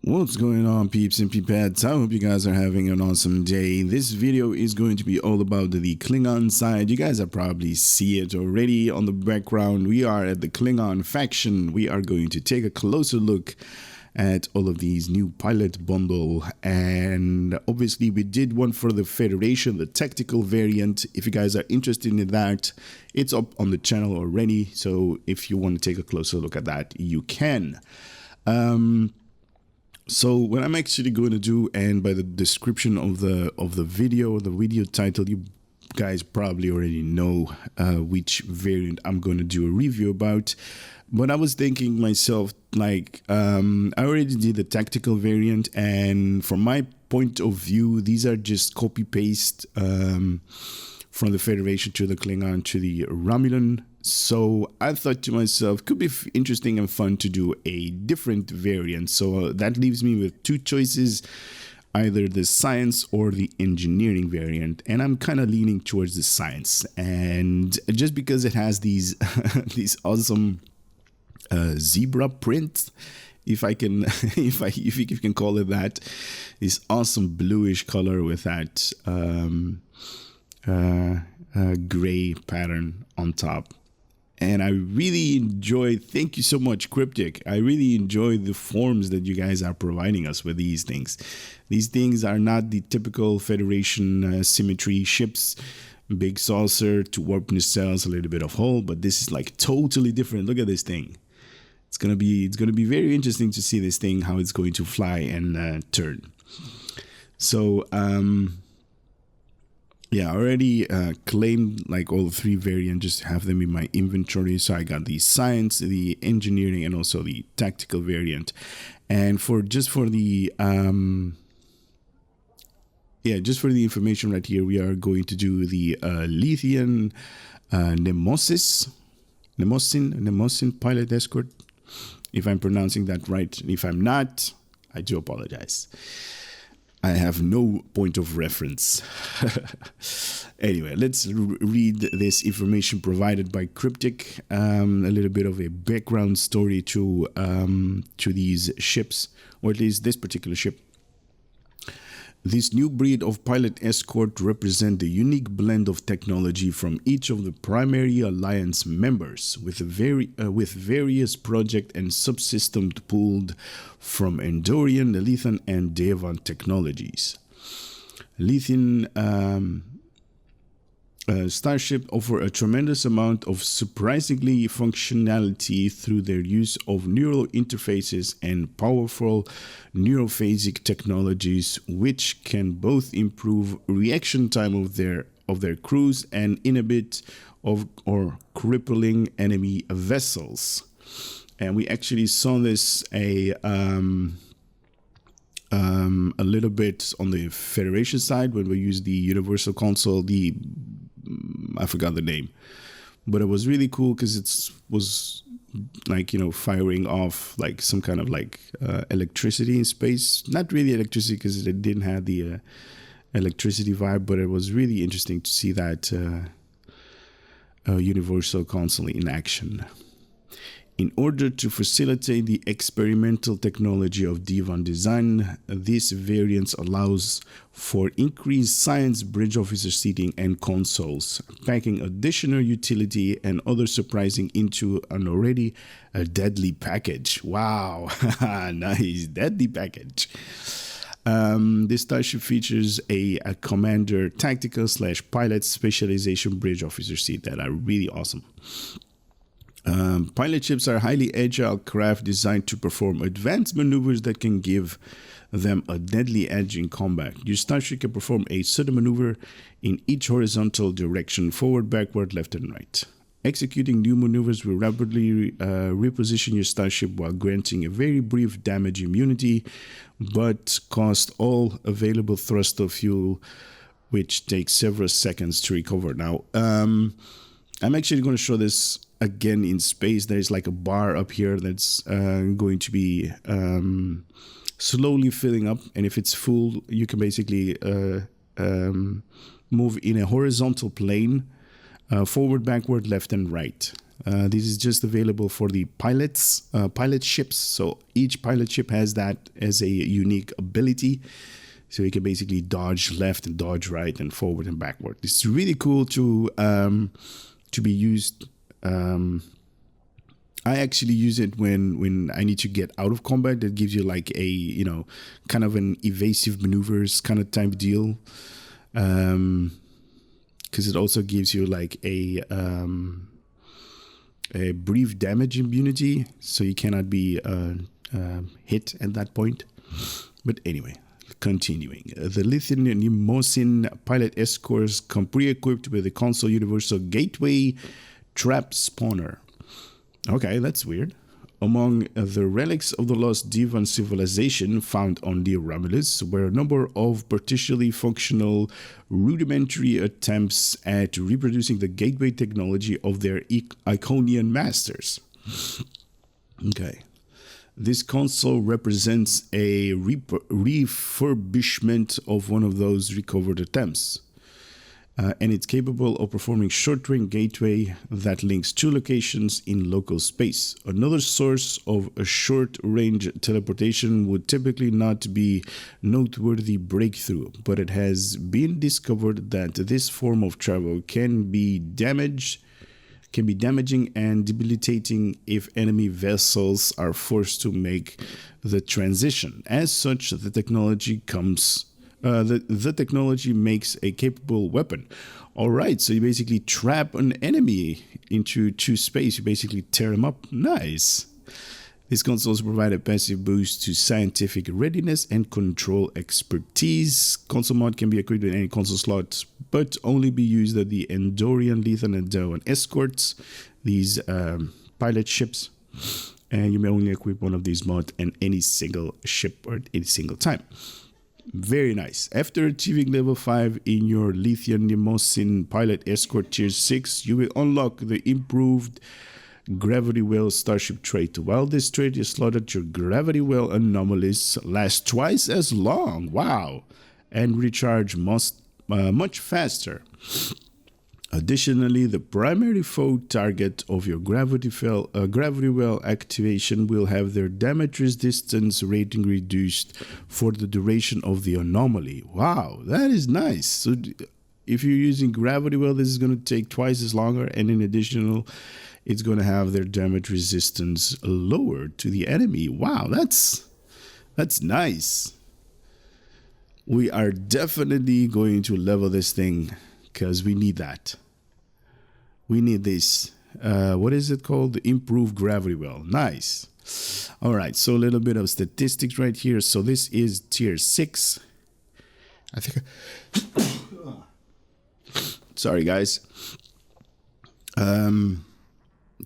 What's going on, peeps and peepettes? I hope you guys are having an awesome day. This video is going to be all about the Klingon side. You guys are probably see it already on the background. We are at the Klingon faction. We are going to take a closer look at all of these new pilot bundle, and obviously we did one for the Federation, the tactical variant. If you guys are interested in that, it's up on the channel already, so if you want to take a closer look at that, you can. So what I'm actually going to do, and by the description of the video title, you guys probably already know which variant I'm going to do a review about. But I was thinking myself, like, I already did the tactical variant, and from my point of view, these are just copy paste from the Federation to the Klingon to the Romulan. So I thought to myself, could be interesting and fun to do a different variant. So that leaves me with two choices, either the science or the engineering variant. And I'm kind of leaning towards the science. And just because it has these these awesome zebra print, if I can, if you can call it that, this awesome bluish color with that gray pattern on top. And I really enjoy, thank you so much, Cryptic. I really enjoy the forms that you guys are providing us with these things. These things are not the typical Federation symmetry ships, big saucer, two warp nacelles, a little bit of hull, but this is like totally different. Look at this thing. It's gonna be very interesting to see this thing, how it's going to fly and turn. So yeah, I already claimed like all three variants, just have them in my inventory. So I got the science, the engineering, and also the tactical variant. And for the information right here, we are going to do the Lethean Nemosin Pilot Escort. If I'm pronouncing that right, if I'm not, I do apologize. I have no point of reference. Anyway, let's read this information provided by Cryptic. A little bit of a background story to these ships, or at least this particular ship. This new breed of pilot escort represent a unique blend of technology from each of the primary alliance members, with various project and subsystems pulled from Endorian, Lethean, and Devon technologies. Lethean Starship offer a tremendous amount of surprisingly functionality through their use of neural interfaces and powerful neurophasic technologies, which can both improve reaction time of their crews and inhibit or crippling enemy vessels. And we actually saw this a little bit on the Federation side when we used the Universal Console, I forgot the name, but it was really cool because it was like, you know, firing off like some kind of like electricity in space. Not really electricity because it didn't have the electricity vibe, but it was really interesting to see that Universal Console in action. In order to facilitate the experimental technology of Devon design, this variant allows for increased science bridge officer seating and consoles, packing additional utility and other surprising into an already deadly package. Wow, nice, deadly package. This Starship features a commander tactical / pilot specialization bridge officer seat that are really awesome. Pilot ships are highly agile craft designed to perform advanced maneuvers that can give them a deadly edge in combat. Your starship can perform a sudden maneuver in each horizontal direction, forward, backward, left, and right. Executing new maneuvers will rapidly reposition your starship while granting a very brief damage immunity, but cost all available thrust of fuel, which takes several seconds to recover. Now, I'm actually going to show this again in space. There's like a bar up here that's going to be slowly filling up, and if it's full, you can basically move in a horizontal plane, forward, backward, left, and right. This is just available for the pilot ships. So each pilot ship has that as a unique ability. So you can basically dodge left and dodge right and forward and backward. It's really cool to be used. I actually use it when I need to get out of combat. That gives you like a, you know, kind of an evasive maneuvers kind of type deal. Because it also gives you like a brief damage immunity, so you cannot be hit at that point. But anyway, continuing. The Lethean Nemosin Pilot Escort come pre-equipped with the console universal gateway trap spawner. Okay, that's weird. Among the relics of the lost Divan civilization found on the Romulus were a number of partially functional rudimentary attempts at reproducing the gateway technology of their Iconian masters. Okay. This console represents a refurbishment of one of those recovered attempts. And it's capable of performing short-range gateway that links two locations in local space. Another source of a short-range teleportation would typically not be noteworthy breakthrough, but it has been discovered that this form of travel can be damaging and debilitating if enemy vessels are forced to make the transition. As such, the technology makes a capable weapon. All right, so you basically trap an enemy into space. You basically tear them up. Nice. These consoles provide a passive boost to scientific readiness and control expertise. Console mod can be equipped with any console slot, but only be used at the Endorian, Lethean, and Nemosin escorts, these pilot ships. And you may only equip one of these mods in any single ship or at any single time. Very nice. After achieving level 5 in your Lethean Nemosin Pilot Escort Tier 6, you will unlock the improved Gravity Well Starship Trait. While this trait is slotted, your Gravity Well anomalies last twice as long. Wow. And recharge much faster. Additionally, the primary foe target of your Gravity Well activation will have their damage resistance rating reduced for the duration of the anomaly. Wow, that is nice. So if you're using Gravity Well, this is going to take twice as longer, and in addition, it's going to have their damage resistance lowered to the enemy. Wow, that's nice. We are definitely going to level this thing, because we need that. We need this. What is it called? The improved Gravity Well. Nice. All right. So a little bit of statistics right here. So this is tier 6. I think. Sorry, guys.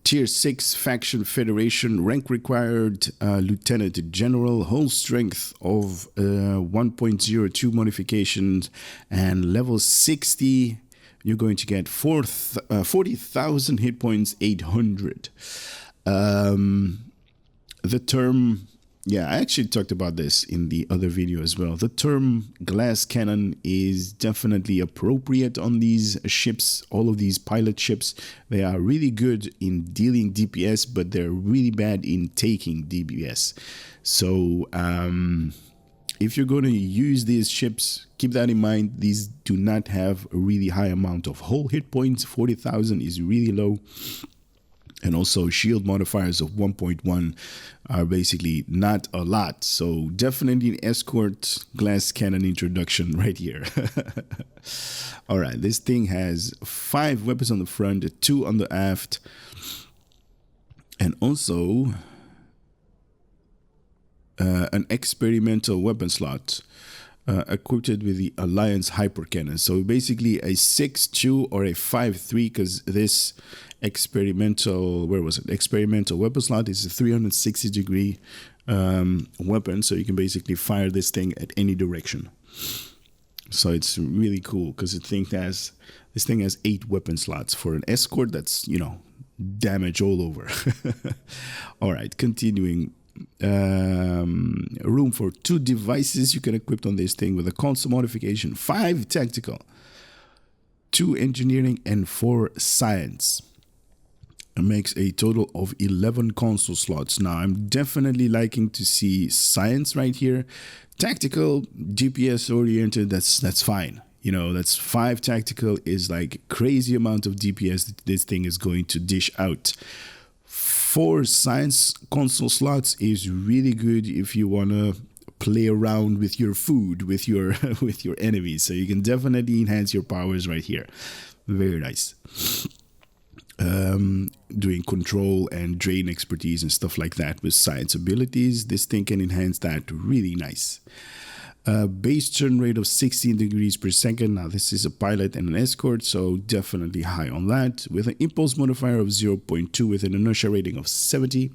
Tier 6 Faction Federation, rank required Lieutenant General, whole strength of 1.02 modifications, and level 60, you're going to get 40,000 hit points, 800. The term, yeah, I actually talked about this in the other video as well. The term glass cannon is definitely appropriate on these ships, all of these pilot ships. They are really good in dealing DPS, but they're really bad in taking DPS. So if you're going to use these ships, keep that in mind. These do not have a really high amount of whole hit points. 40,000 is really low. And also shield modifiers of 1.1 are basically not a lot. So definitely an escort glass cannon introduction right here. All right, this thing has 5 weapons on the front, 2 on the aft, and also an experimental weapon slot equipped with the Alliance Hyper Cannon. So basically a 6.2 or a 5.3, because this experimental weapon slot is a 360-degree weapon, so you can basically fire this thing at any direction. So it's really cool because this thing has 8 weapon slots for an escort. That's, you know, damage all over. All right, continuing. Room for 2 devices you can equip on this thing with a console modification, 5 tactical, 2 engineering, and 4 science. It makes a total of 11 console slots. Now, I'm definitely liking to see science right here. Tactical, DPS oriented, that's fine. You know, that's 5 tactical is like crazy amount of DPS that this thing is going to dish out. 4 science console slots is really good if you want to play around with your food, with your with your enemies. So you can definitely enhance your powers right here. Very nice. Doing control and drain expertise and stuff like that with science abilities. This thing can enhance that really nice. Base turn rate of 16 degrees per second. Now this is a pilot and an escort, so definitely high on that. With an impulse modifier of 0.2 with an inertia rating of 70,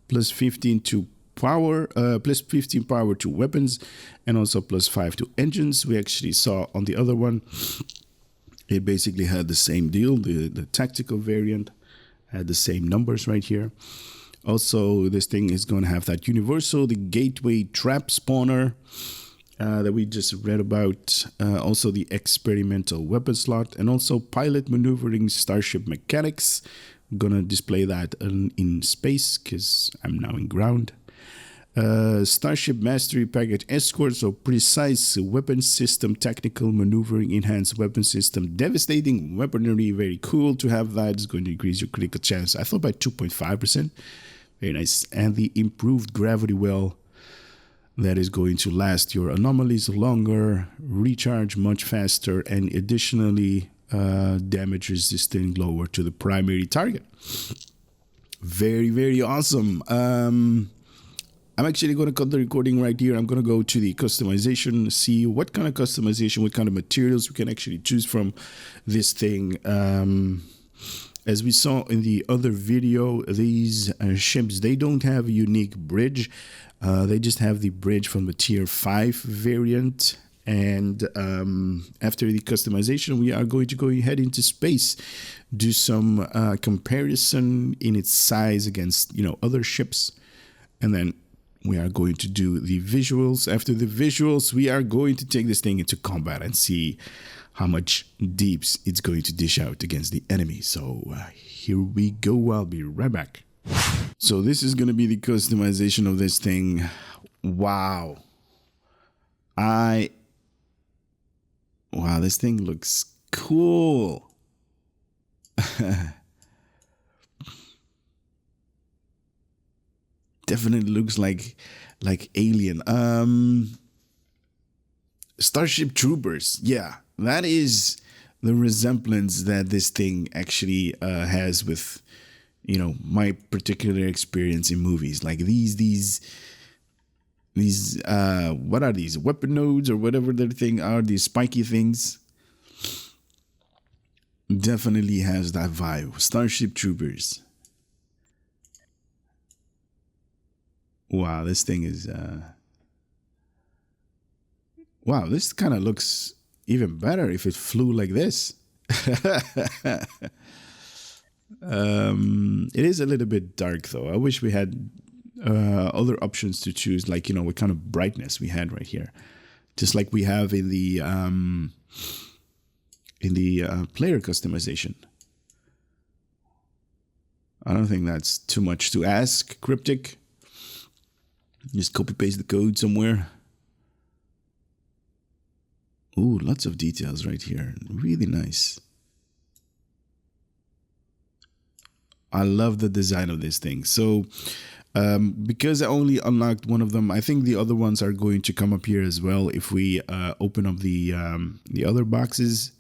plus 15 to power, plus 15 power to weapons, and also plus 5 to engines. We actually saw on the other one, it basically had the same deal. The tactical variant had the same numbers right here. Also, this thing is going to have that universal, the gateway trap spawner that we just read about. Also, the experimental weapon slot, and also pilot maneuvering starship mechanics. I'm going to display that in space because I'm now in ground. Starship Mastery Package Escort, so precise weapon system, technical maneuvering, enhanced weapon system, devastating weaponry, very cool to have that. It's going to increase your critical chance, I thought by 2.5%. Very nice. And the improved gravity well, that is going to last your anomalies longer, recharge much faster, and additionally damage resistant lower to the primary target. Very, very awesome. I'm actually going to cut the recording right here. I'm going to go to the customization, see what kind of customization, what kind of materials we can actually choose from this thing. As we saw in the other video, these ships, they don't have a unique bridge. They just have the bridge from the tier 5 variant. And after the customization, we are going to go ahead into space, do some comparison in its size against, other ships. And then we are going to do the visuals. After the visuals, we are going to take this thing into combat and see how much deeps it's going to dish out against the enemy. So here we go. I'll be right back. So this is going to be the customization of this thing. Wow. Wow, this thing looks cool. Definitely looks like Alien. Starship Troopers. Yeah, that is the resemblance that this thing actually has with, my particular experience in movies. Like these what are these? Weapon nodes or whatever their thing are, these spiky things. Definitely has that vibe. Starship Troopers. Wow, this thing is wow, this kind of looks even better if it flew like this. It is a little bit dark though. I wish we had other options to choose, like, what kind of brightness we had right here, just like we have in the player customization. I don't think that's too much to ask. Cryptic. Just copy paste the code somewhere. Ooh, lots of details right here. Really nice. I love the design of this thing. So because I only unlocked one of them, I think the other ones are going to come up here as well. If we open up the other boxes,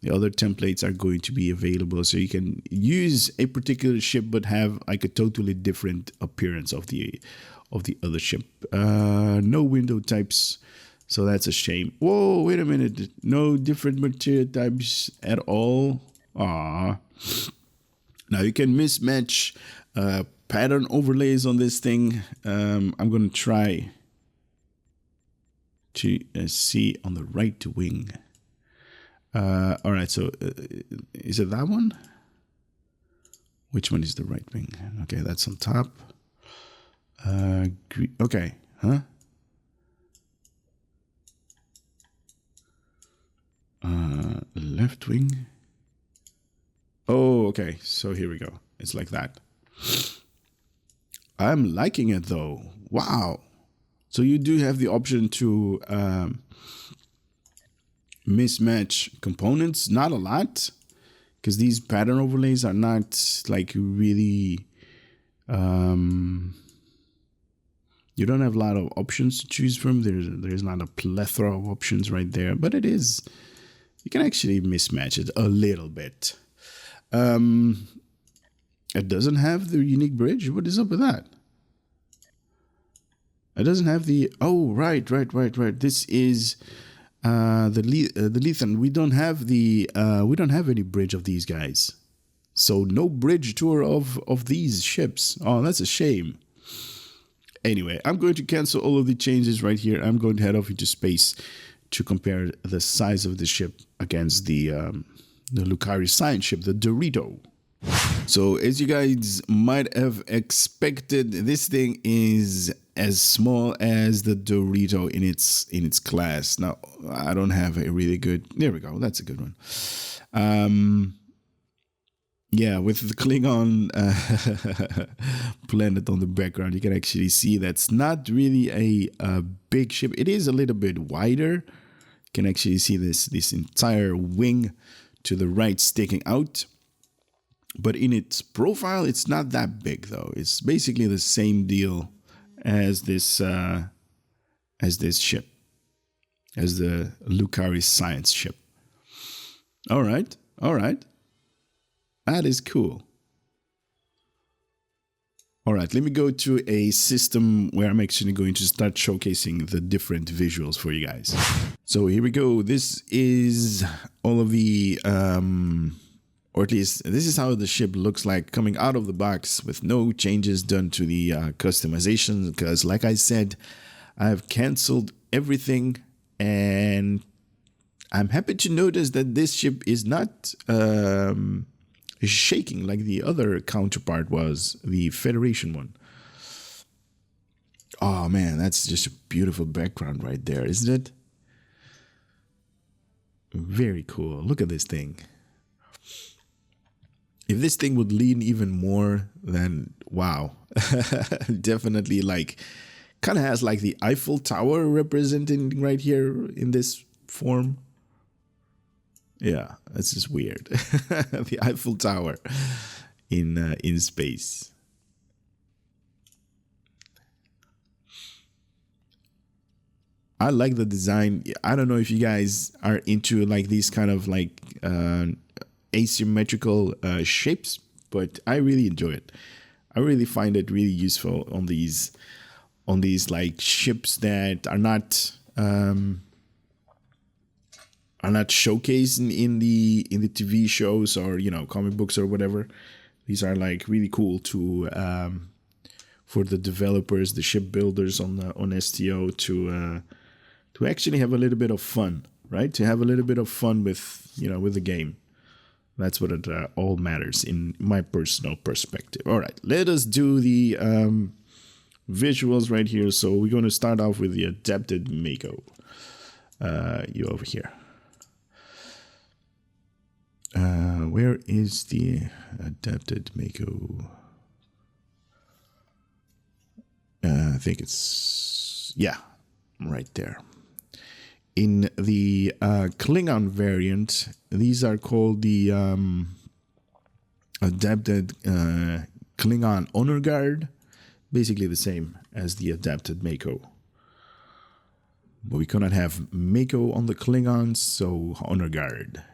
the other templates are going to be available. So you can use a particular ship but have like a totally different appearance of the other ship. No window types, so that's a shame. Whoa, wait a minute. No different material types at all. Now you can mismatch pattern overlays on this thing. I'm going to try to see on the right wing. All right, so is it that one? Which one is the right wing? Okay, that's on top. Okay, huh? Left wing. Oh, okay. So here we go. It's like that. I'm liking it though. Wow. So you do have the option to mismatch components. Not a lot, because these pattern overlays are not like really... you don't have a lot of options to choose from. There's not a plethora of options right there, but it is... You can actually mismatch it a little bit. It doesn't have the unique bridge. What is up with that? It doesn't have the... Oh, right. This is the Lethean. We don't have any bridge of these guys. So no bridge tour of these ships. Oh, that's a shame. Anyway, I'm going to cancel all of the changes right here. I'm going to head off into space to compare the size of the ship against the Lucari science ship, the Dorito. So as you guys might have expected, this thing is as small as the Dorito in its class. Now, I don't have a really good... There we go. That's a good one. Yeah, with the Klingon planet on the background, you can actually see that's not really a big ship. It is a little bit wider. You can actually see this entire wing to the right sticking out. But in its profile, it's not that big, though. It's basically the same deal as this ship, as the Lucari science ship. All right. That is cool. All right, let me go to a system where I'm actually going to start showcasing the different visuals for you guys. So here we go. This is all of the, or at least this is how the ship looks like coming out of the box with no changes done to the customization. Because like I said, I've canceled everything, and I'm happy to notice that this ship is not shaking like the other counterpart was, the Federation one. Oh man, that's just a beautiful background right there, isn't it? Very cool. Look at this thing. If this thing would lean even more, then wow. Definitely, like, kind of has like the Eiffel Tower representing right here in this form. Yeah, that's just weird. The Eiffel Tower in space. I like the design. I don't know if you guys are into like these kind of like asymmetrical shapes, but I really enjoy it. I really find it really useful on these like ships that are not showcased in the TV shows or, you know, comic books or whatever. These are like really cool to for the developers, the shipbuilders on STO to actually have a little bit of fun, right? To have a little bit of fun with, you know, with the game. That's what it all matters in my personal perspective. All right, let us do the visuals right here. So we're going to start off with the adapted Mako. You over here. Where is the adapted Mako? I think it's, yeah, right there. In the Klingon variant, these are called the adapted Klingon Honor Guard. Basically the same as the adapted Mako. But we cannot have Mako on the Klingons, so Honor Guard.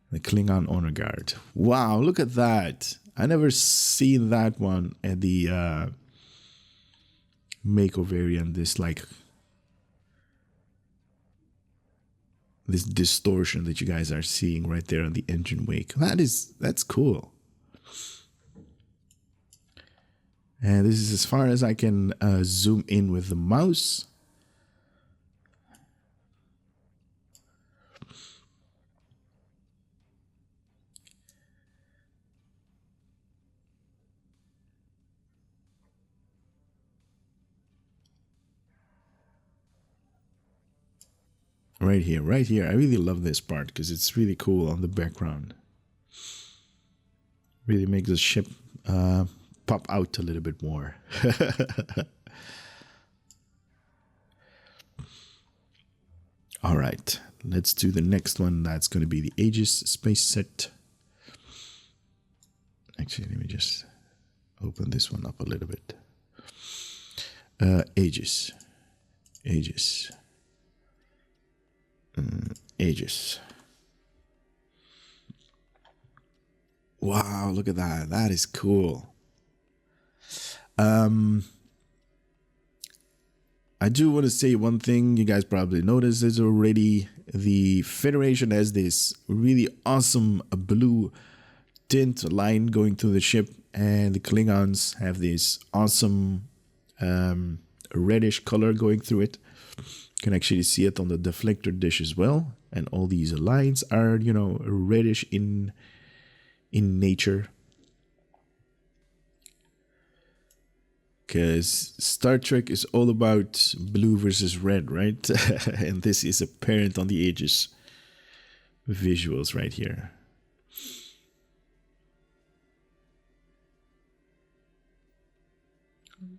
The Klingon Honor Guard. Wow, look at that. I never seen that one at the Mako variant. This like this distortion that you guys are seeing right there on the engine wake. That's cool. And this is as far as I can zoom in with the mouse. Right here. I really love this part because it's really cool on the background. Really makes the ship pop out a little bit more. All right, let's do the next one. That's going to be the Aegis space set. Actually, let me just open this one up a little bit. Aegis. Aegis. Aegis. Wow, look at that. That is cool. I do want to say one thing. You guys probably noticed this already. The Federation has this really awesome blue tint line going through the ship, and the Klingons have this awesome reddish color going through it. You can actually see it on the deflector dish as well, and all these lines are, you know, reddish in nature. Because Star Trek is all about blue versus red, right? And this is apparent on the Aegis visuals right here.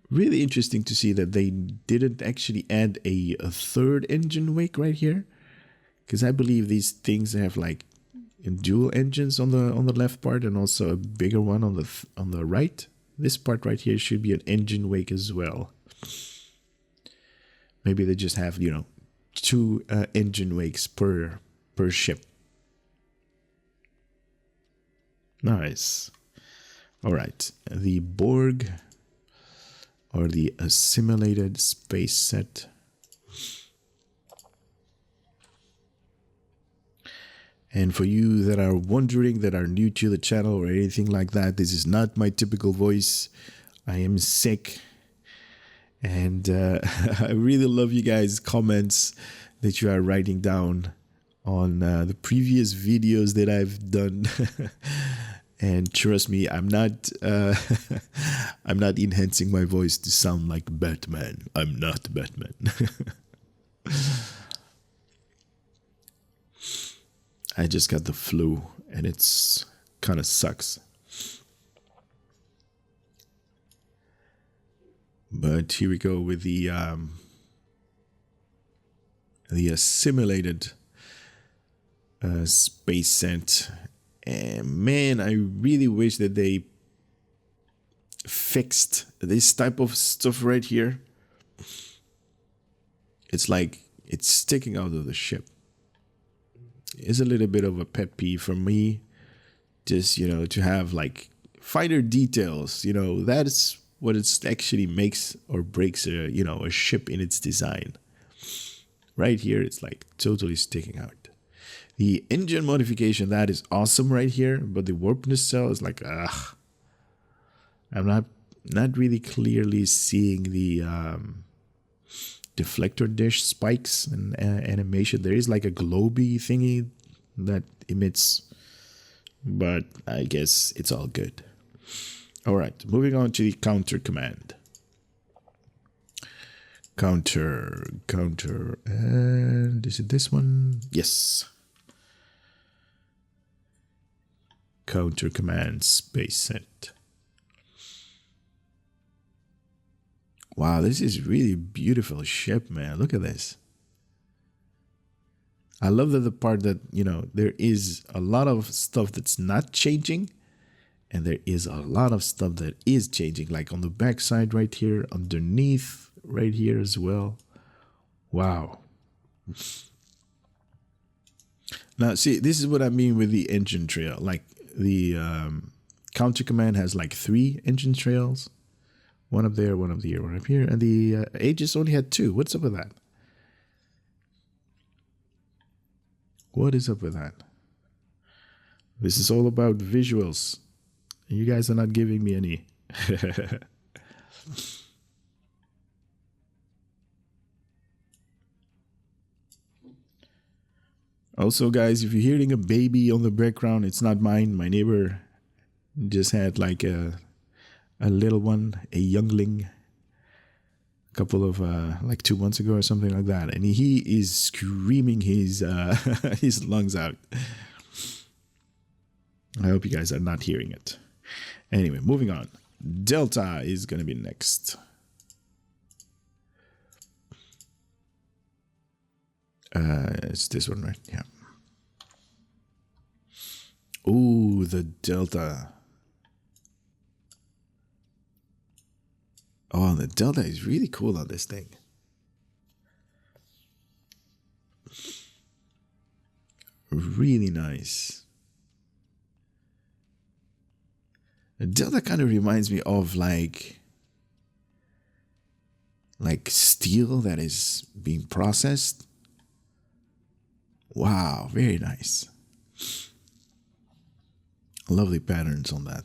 Really interesting to see that they didn't actually add a third engine wake right here. Because I believe these things have like dual engines on the left part, and also a bigger one on the right. This part right here should be an engine wake as well. Maybe they just have, you know, 2 engine wakes per ship. Nice. All right, the Borg, or the assimilated space set. And for you that are wondering, that are new to the channel or anything like that, this is not my typical voice. I am sick. And I really love you guys' comments that you are writing down on the previous videos that I've done. And trust me, I'm not enhancing my voice to sound like Batman. I'm not Batman. I just got the flu, and it's kind of sucks. But here we go with the assimilated space set. And man, I really wish that they fixed this type of stuff right here. It's like it's sticking out of the ship. Is a little bit of a pet peeve for me. Just, you know, to have like finer details, you know, that's what it actually makes or breaks a, you know, a ship in its design. Right here, it's like totally sticking out. The engine modification, that is awesome right here, but the warp nacelle is like, ugh. I'm not really clearly seeing the deflector dish spikes and animation. There is like a globy thingy that emits, but I guess it's all good. All right, moving on to the counter command. Counter, and is it this one? Yes. Counter command space set. Wow, this is really beautiful ship, man. Look at this. I love that the part that, you know, there is a lot of stuff that's not changing, and there is a lot of stuff that is changing, like on the back side right here, underneath right here as well. Wow. Now, see, this is what I mean with the engine trail. Like the counter command has like 3 engine trails. One up there, one up here, one up here. And the Aegis only had 2. What's up with that? What is up with that? This is all about visuals. You guys are not giving me any. Also, guys, if you're hearing a baby on the background, it's not mine. My neighbor just had like a little one, a youngling, a couple of like 2 months ago or something like that, and he is screaming his his lungs out. I hope you guys are not hearing it. Anyway, moving on. Delta is going to be next. It's this one, right? Yeah. Ooh, the Delta. Oh, the Delta is really cool on this thing. Really nice. The Delta kind of reminds me of like steel that is being processed. Wow, very nice. Lovely patterns on that.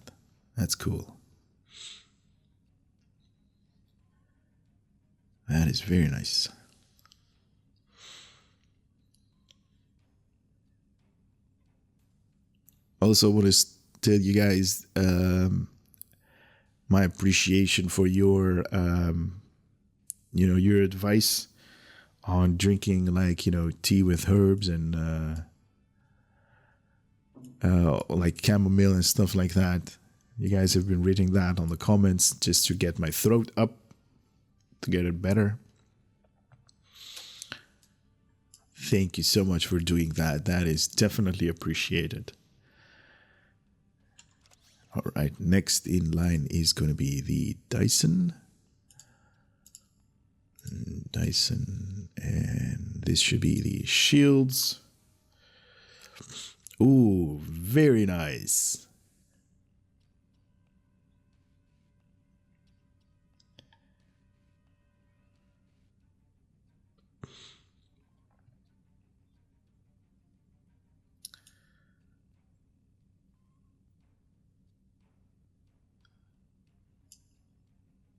That's cool. That is very nice. Also want to tell you guys my appreciation for your your advice on drinking like tea with herbs and like chamomile and stuff like that. You guys have been reading that on the comments just to get my throat up, to get it better. Thank you so much for doing that. That is definitely appreciated. All right, next in line is going to be the Dyson. And this should be the shields. Ooh, very nice.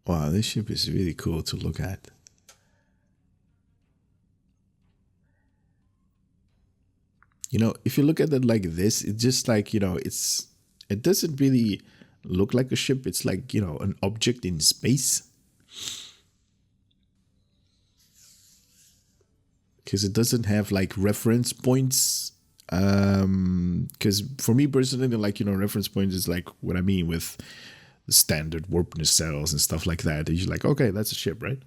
Wow, this ship is really cool to look at. If you look at it like this, it's just like, it doesn't really look like a ship. It's like, an object in space. Because it doesn't have like reference points. Because for me personally, like, reference points is like what I mean with the standard warp nacelles and stuff like that. You're like, okay, that's a ship, right?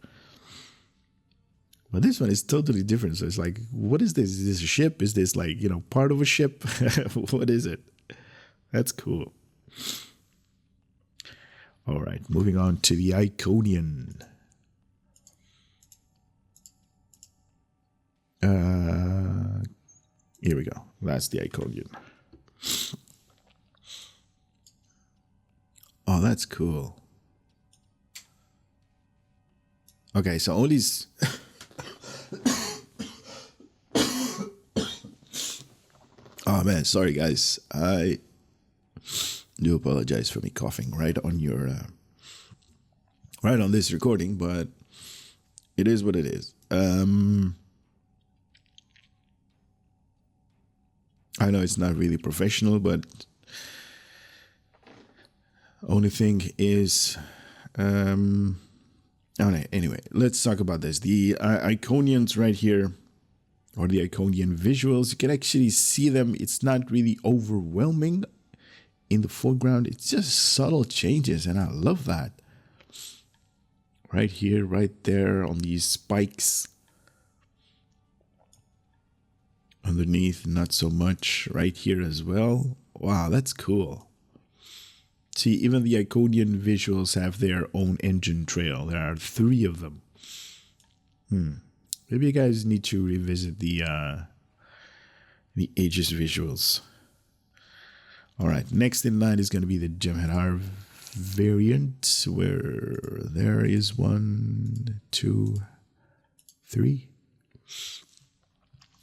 But this one is totally different. So it's like, what is this? Is this a ship? Is this like, part of a ship? What is it? That's cool. All right, moving on to the Iconian. Here we go. That's the Iconian. Oh, that's cool. Okay, so all these... Oh man, sorry guys. I do apologize for me coughing right on your right on this recording, but it is what it is. I know it's not really professional, but only thing is anyway, let's talk about this. The Iconians right here, or the Iconian visuals, you can actually see them. It's not really overwhelming in the foreground. It's just subtle changes, and I love that. Right here, right there on these spikes. Underneath, not so much. Right here as well. Wow, that's cool. See, even the Iconian visuals have their own engine trail. There are 3 of them. Maybe you guys need to revisit the Aegis visuals. All right, next in line is going to be the Jem'Hadar variant, where there is 1, 2, 3.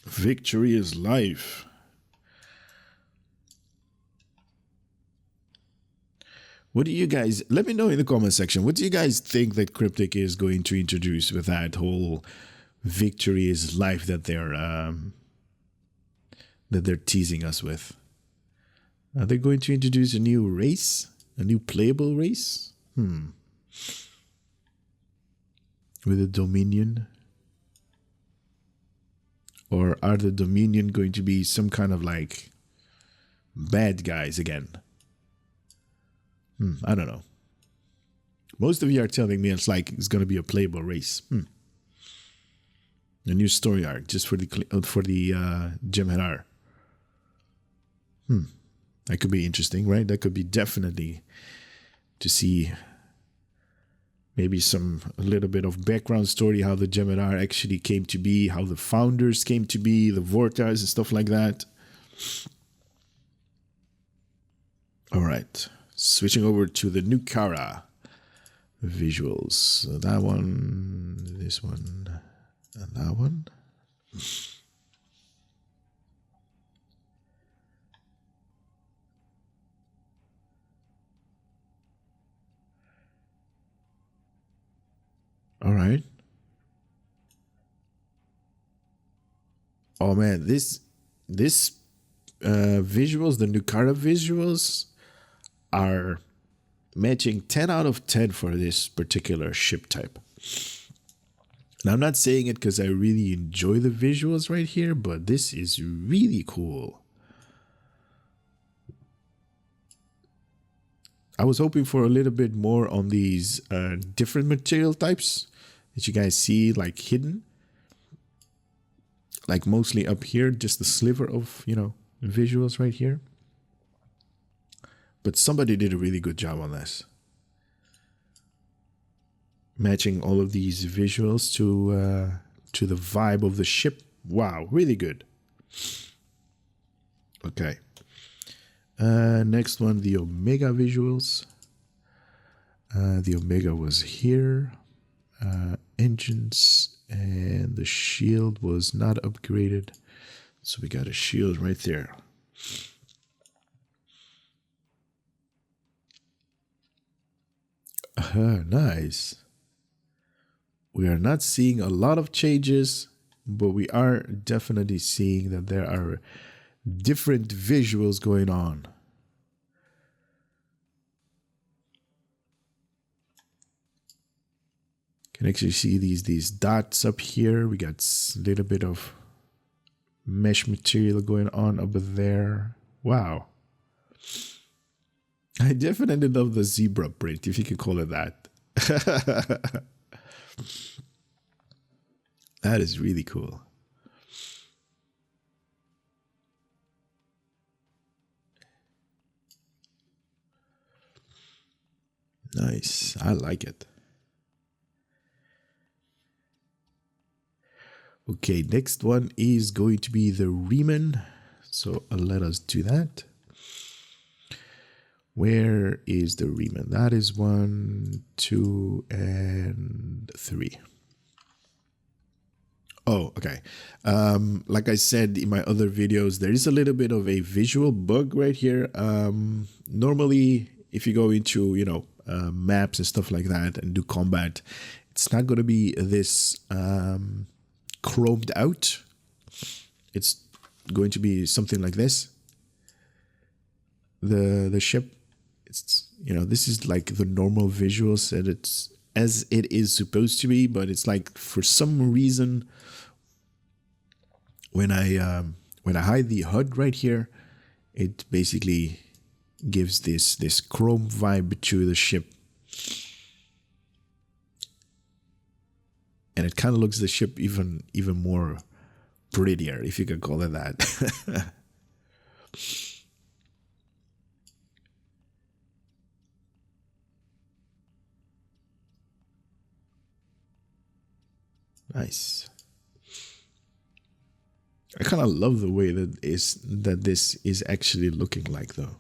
Victory is life. What do you guys, let me know in the comment section, what do you guys think that Cryptic is going to introduce with that whole victory is life that they're teasing us with? Are they going to introduce a new race? A new playable race? With a Dominion? Or are the Dominion going to be some kind of like bad guys again? I don't know. Most of you are telling me it's like it's going to be a playable race. A new story arc just for the Gemini. That could be interesting, right? That could be definitely to see maybe a little bit of background story, how the Gemini actually came to be, how the founders came to be, the Vortas and stuff like that. All right, switching over to the new Kara visuals. So that one, this one, and that one. All right. Oh man, this visuals, the Nukara visuals, are matching 10 out of 10 for this particular ship type. And I'm not saying it because I really enjoy the visuals right here, but this is really cool. I was hoping for a little bit more on these different material types that you guys see like hidden. Like mostly up here, just a sliver of, visuals right here. But somebody did a really good job on this. Matching all of these visuals to the vibe of the ship. Wow, really good. Okay. Next one, the Omega visuals. The Omega was here. Engines and the shield was not upgraded. So we got a shield right there. Nice. We are not seeing a lot of changes, but we are definitely seeing that there are different visuals going on. Can actually see these dots up here. We got a little bit of mesh material going on over there. Wow. I definitely love the zebra print, if you could call it that. That is really cool. Nice. I like it. Okay, next one is going to be the Riemann. So let us do that. Where is the Riemann? That is 1, 2, and 3. Oh, okay. Like I said in my other videos, there is a little bit of a visual bug right here. Normally, if you go into, maps and stuff like that and do combat, it's not going to be this chromed out. It's going to be something like this. The ship, it's, this is like the normal visuals and it's as it is supposed to be, but it's like for some reason when I hide the HUD right here, it basically gives this chrome vibe to the ship. And it kind of looks the ship even more prettier, if you could call it that. Nice. I kind of love the way that this is actually looking like, though.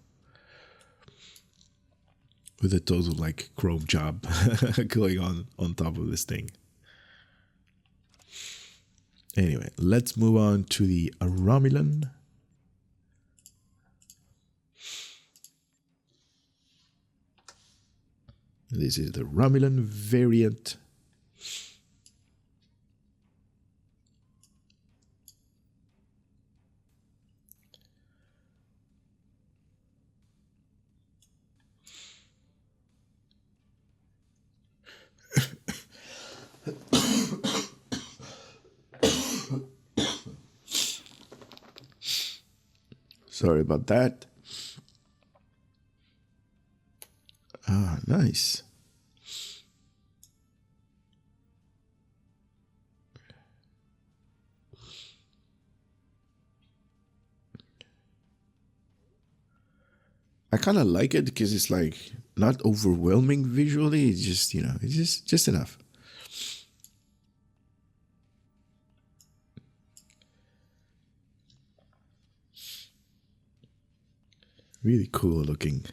With a total like chrome job going on top of this thing. Anyway, let's move on to the Romulan. This is the Romulan variant. Sorry about that. Ah, nice. I kind of like it because it's like not overwhelming visually. It's just, you know, it's just enough. Really cool looking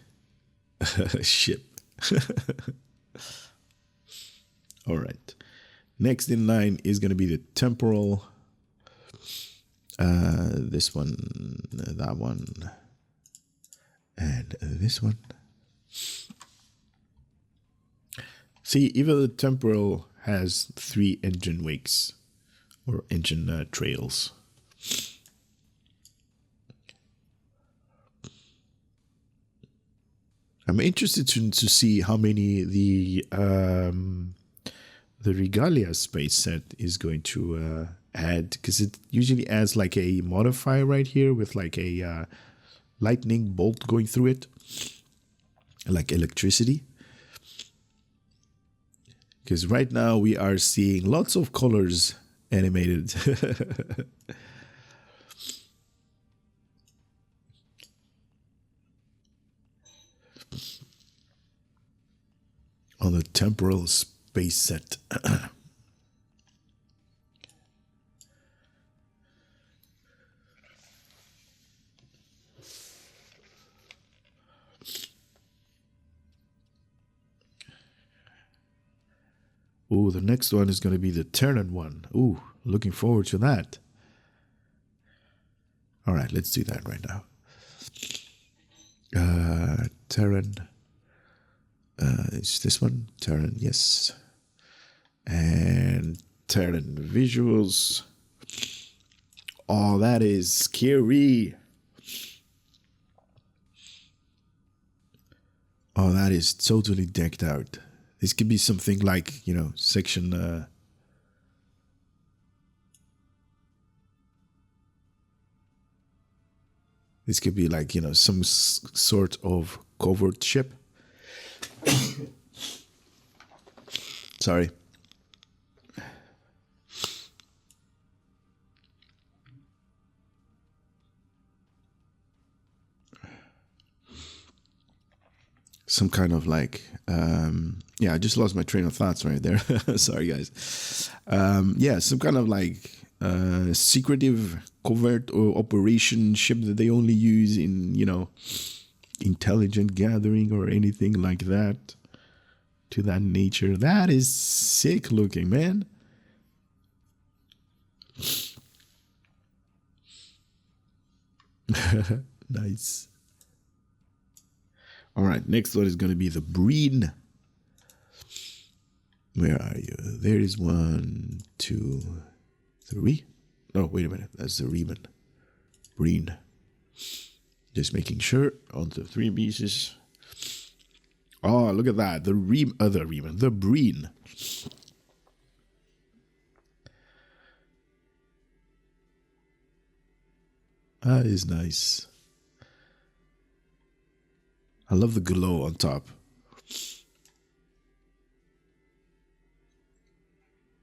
ship. All right. Next in line is going to be the temporal. This one, that one, and this one. See, even the temporal has 3 engine wakes or engine trails. I'm interested to see how many the Regalia space set is going to add, because it usually adds like a modifier right here with like a lightning bolt going through it, like electricity. Because right now we are seeing lots of colors animated. On the temporal space set. Ooh, the next one is going to be the Terran one. Ooh, looking forward to that. All right, let's do that right now. Terran. It's this one. Terran, yes. And Terran visuals. Oh, that is scary. Oh, that is totally decked out. This could be something like, you know, section... This could be like, you know, some sort of covert ship. Sorry. Some kind of like, yeah, I just lost my train of thoughts right there. Sorry, guys. Yeah, some kind of like secretive covert or operation ship that they only use in, you know, intelligent gathering or anything like that. To that nature. That is sick looking, man. Nice. All right, next one is going to be the Breen. Where are you? There is 1, 2, 3. Oh, wait a minute. That's the Riemann. Breen. Just making sure. On the 3 pieces. Oh, look at that. The Riemann. The Breen. That is nice. I love the glow on top.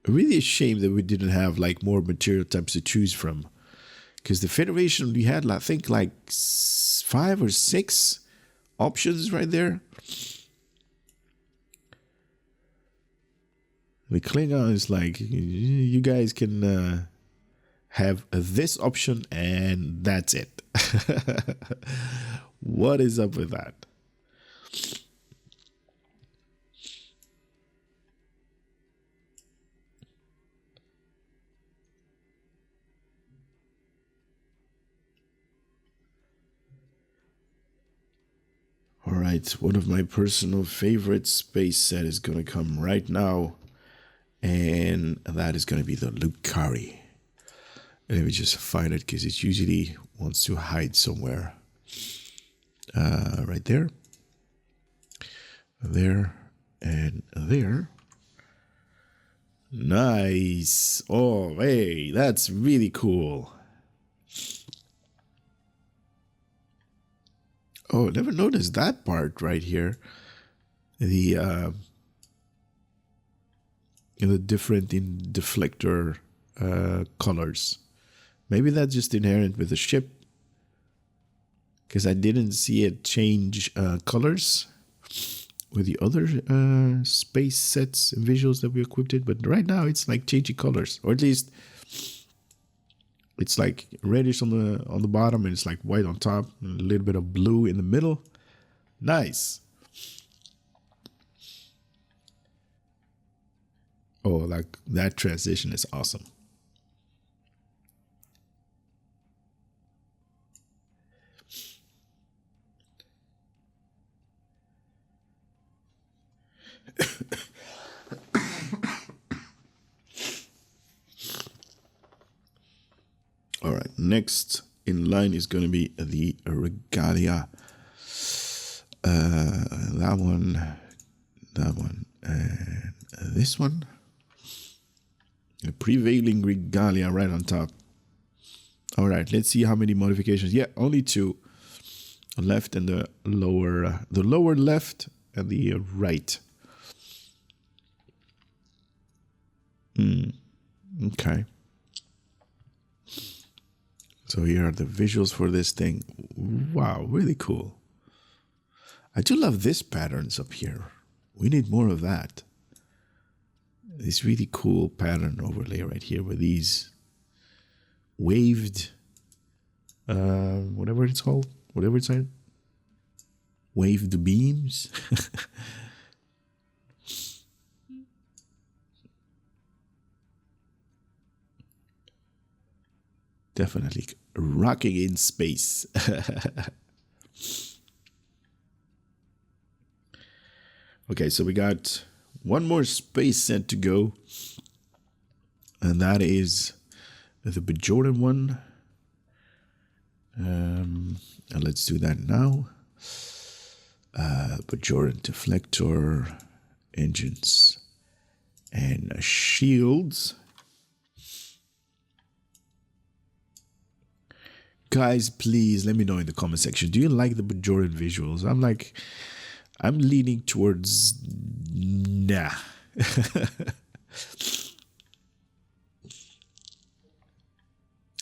Really a shame that we didn't have like more material types to choose from. Because the Federation, we had, I think, like 5 or 6 options right there. The Klingon is like, you guys can have this option and that's it. What is up with that? All right, one of my personal favorite space set is going to come right now. And that is going to be the Lucari. Let me just find it because it usually wants to hide somewhere. Right there. There. And there. Nice. Oh, hey, that's really cool. Oh, never noticed that part right here. the different in deflector colors. Maybe that's just inherent with the ship, because I didn't see it change colors with the other space sets and visuals that we equipped it. But right now it's like changing colors, or at least it's like reddish on the bottom, and it's like white on top, and a little bit of blue in the middle. Nice. Oh, like that transition is awesome. All right, next in line is going to be the regalia. That one, and this one. A prevailing regalia right on top. All right, let's see how many modifications. Yeah, only two. Left and the lower left and the right. Okay. So here are the visuals for this thing. Wow, really cool. I do love this patterns up here. We need more of that. This really cool pattern overlay right here with these waved, whatever it's called, whatever it's called, waved beams. Definitely rocking in space. Okay, so we got one more space set to go, and that is the Bajoran one. And let's do that now. Bajoran deflector, engines, and shields. Guys, please let me know in the comment section. Do you like the Bajoran visuals? I'm leaning towards nah.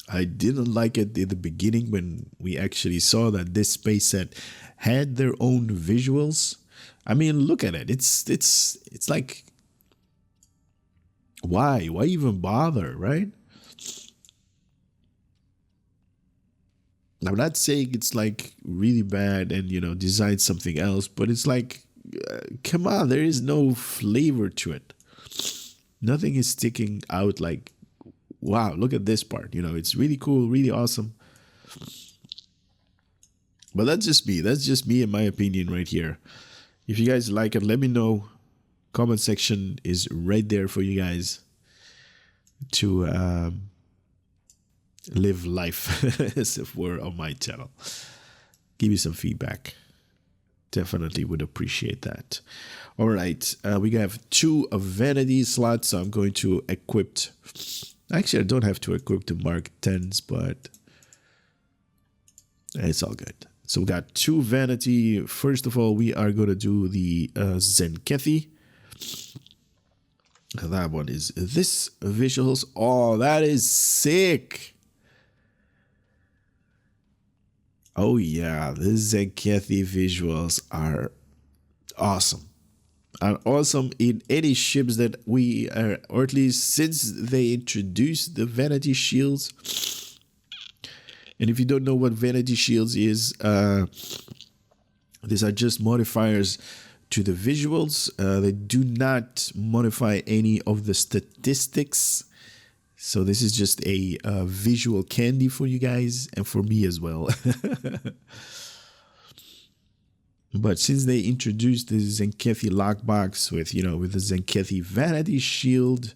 I didn't like it in the beginning when we actually saw that this space set had their own visuals. I mean, look at it. It's like, why even bother, right? I'm not saying it's like really bad and, design something else, but it's like, come on, there is no flavor to it. Nothing is sticking out like, wow, look at this part. It's really cool, really awesome. But that's just me. That's just me and my opinion right here. If you guys like it, let me know. Comment section is right there for you guys to live life as if we're on my channel. Give me some feedback. Definitely would appreciate that. All right, we have 2 vanity slots, so I'm going to equip. Actually, I don't have to equip the Mark 10s, but it's all good. So we got 2 vanity. First of all, we are going to do the Zenkethi. That one is this visuals. Oh, that is sick. Oh yeah, the Zenkethi visuals are awesome. Are awesome in any ships that we are, or at least since they introduced the vanity shields. And if you don't know what vanity shields is, these are just modifiers to the visuals. They do not modify any of the statistics. So this is just a visual candy for you guys and for me as well. But since they introduced the Zenkethi lockbox with, with the Zenkethi vanity shield,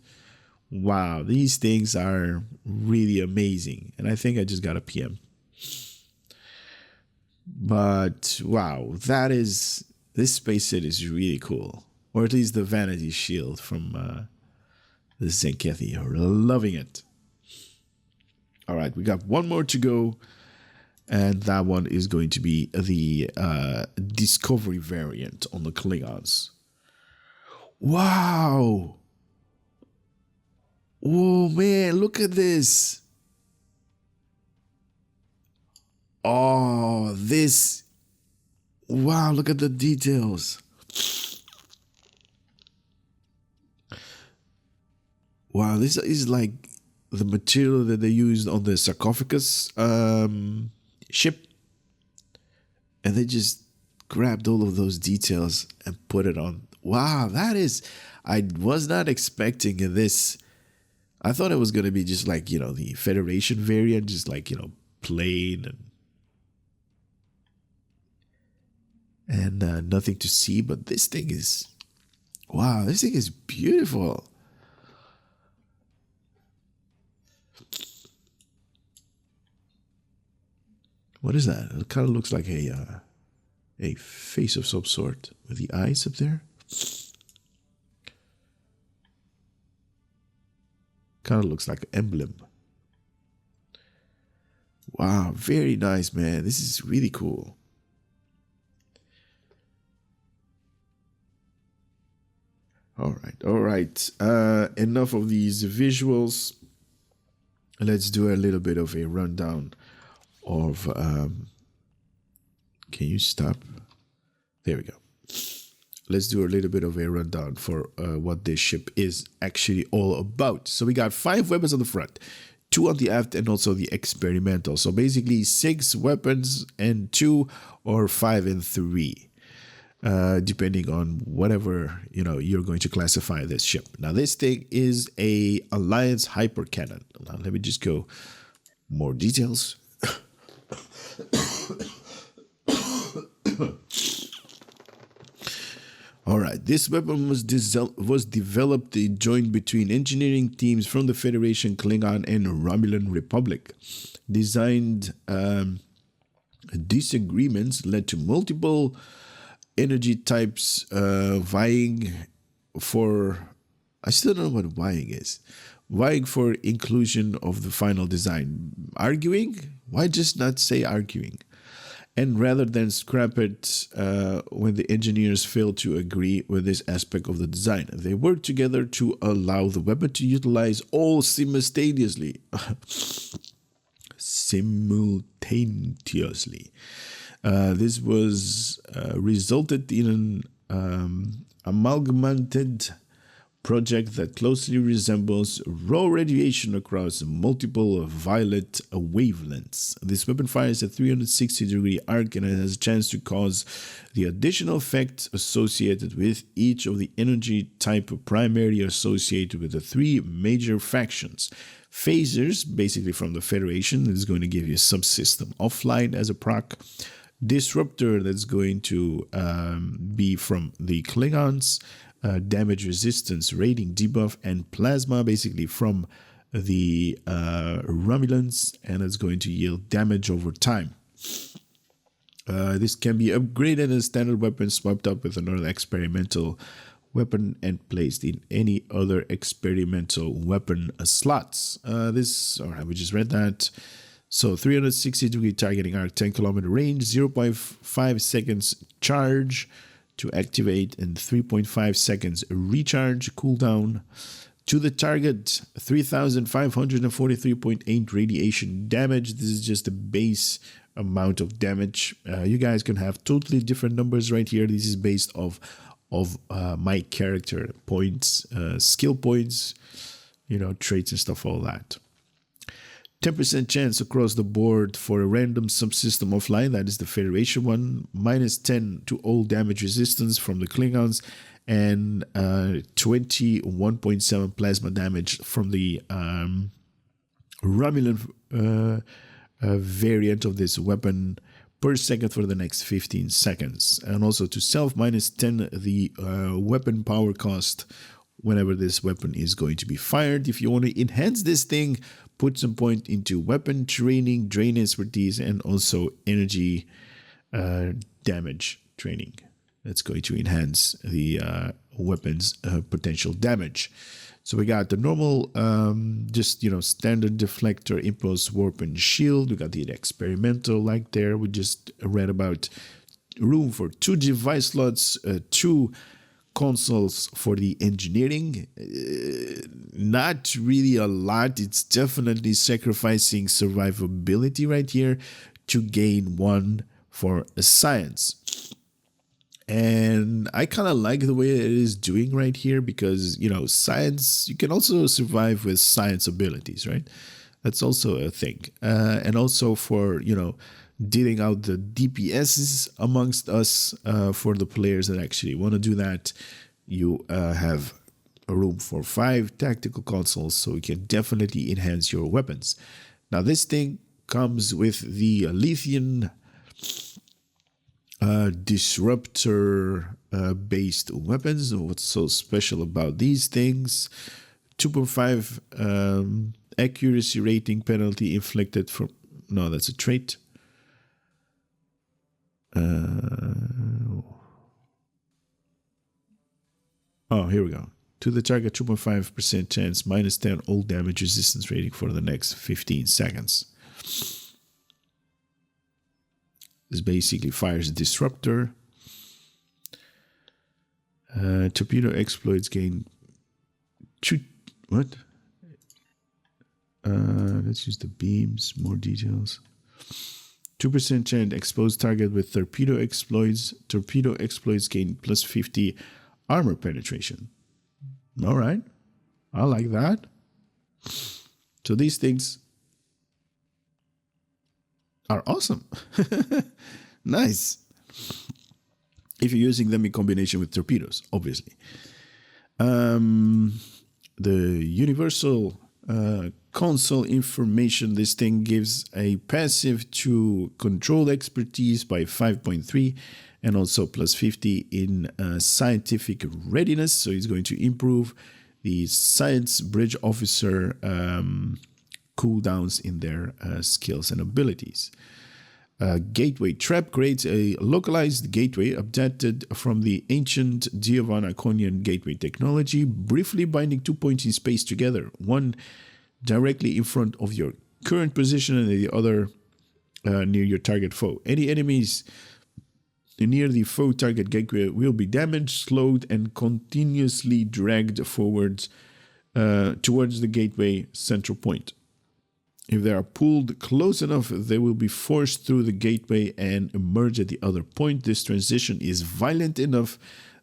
wow, these things are really amazing. And I think I just got a PM. But wow, this space set is really cool. Or at least the vanity shield from the Zenkethi. Loving it. All right, we got one more to go. And that one is going to be the Discovery variant on the Klingons. Wow! Oh man, look at this! Oh, this! Wow, look at the details. Wow, this is like the material that they used on the sarcophagus ship. And they just grabbed all of those details and put it on. Wow, that is... I was not expecting this. I thought it was going to be just like, the Federation variant, just like, plain and nothing to see. But this thing is... Wow, this thing is beautiful. What is that? It kind of looks like a face of some sort with the eyes up there. Kind of looks like an emblem. Wow, very nice, man. This is really cool. All right. Enough of these visuals. Let's do a little bit of a rundown of can you stop? There we go. Let's do a little bit of a rundown for what this ship is actually all about. So we got 5 weapons on the front, 2 on the aft, and also the experimental. So basically 6 weapons and 2 or 5 and 3. Depending on whatever you're going to classify this ship. Now this thing is a Alliance hyper cannon. Now let me just go more details. All right, this weapon was developed joint between engineering teams from the Federation, Klingon, and Romulan Republic. Designed disagreements led to multiple energy types vying for... I still don't know what vying is. Vying for inclusion of the final design. Arguing? Why just not say arguing? And rather than scrap it when the engineers failed to agree with this aspect of the design, they worked together to allow the weapon to utilize all simultaneously. This was resulted in an amalgamated project that closely resembles raw radiation across multiple violet wavelengths. This weapon fires a 360-degree arc and it has a chance to cause the additional effect associated with each of the energy type primarily associated with the 3 major factions. Phasers, basically from the Federation, is going to give you subsystem offline as a proc. Disruptor, that's going to be from the Klingons. Damage resistance, rating debuff, and plasma, basically from the Romulans, and it's going to yield damage over time. This can be upgraded as standard weapon, swapped up with another experimental weapon, and placed in any other experimental weapon slots. All right, we just read that. So 360-degree targeting arc, 10-kilometer range, 0.5 seconds charge to activate, and 3.5 seconds recharge cooldown. To the target, 3,543.8 radiation damage. This is just the base amount of damage. You guys can have totally different numbers right here. This is based of my character points, skill points, traits and stuff, all that. 10% chance across the board for a random subsystem offline, that is the Federation one, -10 to all damage resistance from the Klingons, and 21.7 plasma damage from the Romulan variant of this weapon per second for the next 15 seconds. And also to self, -10 the weapon power cost whenever this weapon is going to be fired. If you want to enhance this thing, put some point into weapon training, drain expertise, and also energy damage training. That's going to enhance the weapon's potential damage. So we got the normal, just, standard deflector, impulse, warp, and shield. We got the experimental like there. We just read about room for 2 device slots, 2 consoles for the engineering. Not really a lot. It's definitely sacrificing survivability right here to gain 1 for science. And I kind of like the way it is doing right here because, science, you can also survive with science abilities, right? That's also a thing. And also for, dealing out the DPSs amongst us, for the players that actually want to do that, you have a room for 5 tactical consoles, so you can definitely enhance your weapons. Now, this thing comes with the Lethean disruptor based weapons. What's so special about these things? 2.5 accuracy rating penalty inflicted from... No, that's a trait. Oh, here we go. To the target, 2.5% chance, -10 all damage resistance rating for the next 15 seconds. This basically fires a disruptor. Torpedo exploits gain... What? Let's use the beams. More details. 2% chance expose target with torpedo exploits. Torpedo exploits gain +50 armor penetration. All right. I like that. So these things are awesome. Nice. If you're using them in combination with torpedoes, obviously. The universal console information, this thing gives a passive to control expertise by 5.3 and also +50 in scientific readiness. So it's going to improve the science bridge officer cooldowns in their skills and abilities. Gateway Trap creates a localized gateway adapted from the ancient Giovanna-Iconian gateway technology, briefly binding 2 points in space together, one directly in front of your current position and the other near your target foe. Any enemies near the foe target gateway will be damaged, slowed, and continuously dragged forwards towards the gateway central point. If they are pulled close enough, they will be forced through the gateway and emerge at the other point. This transition is violent enough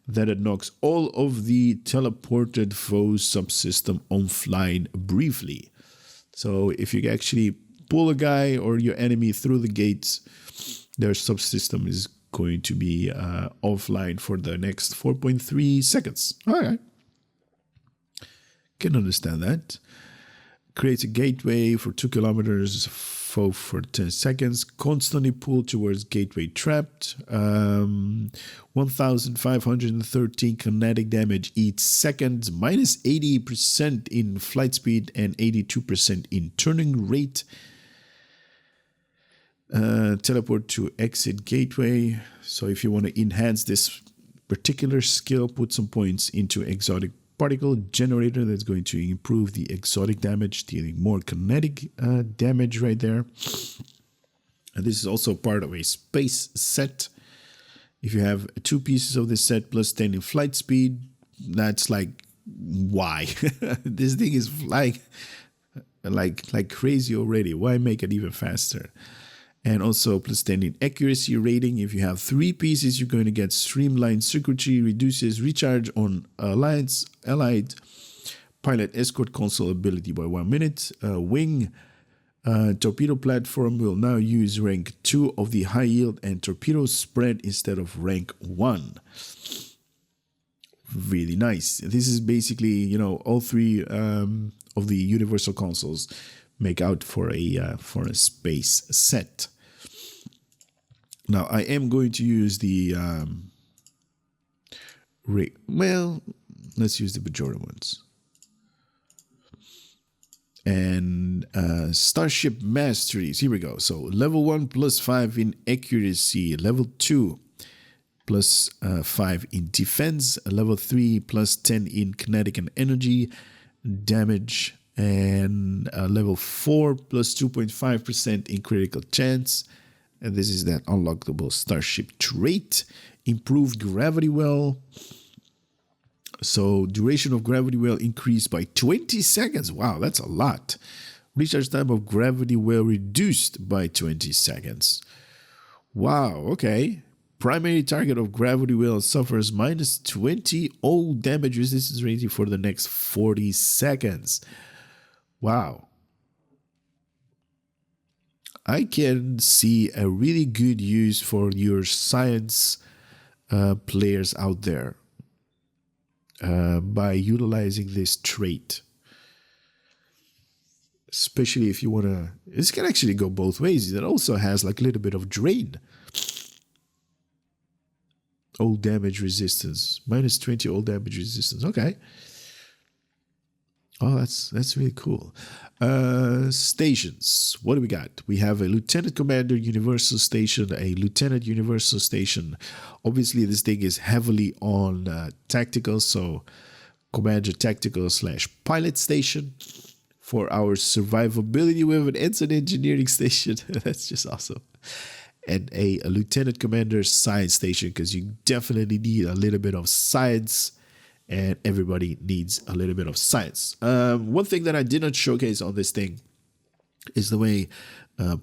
that it knocks all of the teleported foe subsystem offline briefly. So if you actually pull a guy or your enemy through the gates, their subsystem is going to be offline for the next 4.3 seconds. All right. Can understand that. Creates a gateway for 2 kilometers, foe for 10 seconds, constantly pull towards gateway trapped, 1,513 kinetic damage each second, -80% in flight speed and 82% in turning rate. Teleport to exit gateway. So if you want to enhance this particular skill, put some points into exotic particle generator. That's going to improve the exotic damage, dealing more kinetic damage right there. And this is also part of a space set. If you have 2 pieces of this set plus 10 in flight speed, that's like, why? This thing is flying like crazy already. Why make it even faster? And also plus 10 in accuracy rating. If you have 3 pieces, you're going to get streamlined circuitry, reduces recharge on allied pilot escort console ability by 1 minute. Wing torpedo platform will now use rank 2 of the high yield and torpedo spread instead of rank 1. Really nice. This is basically, all 3 of the universal consoles make out for a space set. Now I am going to use the let's use the majority ones. And Starship Masteries. Here we go. So level 1 +5 in accuracy, level 2 +5 in defense, level 3 +10 in kinetic and energy, damage, and level 4 plus 2.5% in critical chance. And this is that unlockable Starship Trait. Improved gravity well. So duration of gravity well increased by 20 seconds. Wow, that's a lot. Recharge time of gravity well reduced by 20 seconds. Wow, okay. Primary target of gravity well suffers minus 20 all damage resistance rating for the next 40 seconds. Wow. I can see a really good use for your science players out there by utilizing this trait. Especially if you want to, this can actually go both ways. It also has like a little bit of drain. All damage resistance, minus 20 all damage resistance. Okay. Oh, that's really cool. Stations. What do we got? We have a Lieutenant Commander Universal Station, a Lieutenant Universal Station. Obviously, this thing is heavily on tactical, so Commander Tactical / Pilot Station. For our survivability, we have an Ensign Engineering Station. That's just awesome. And a Lieutenant Commander Science Station, because you definitely need a little bit of science, and everybody needs a little bit of science. One thing that I did not showcase on this thing is the way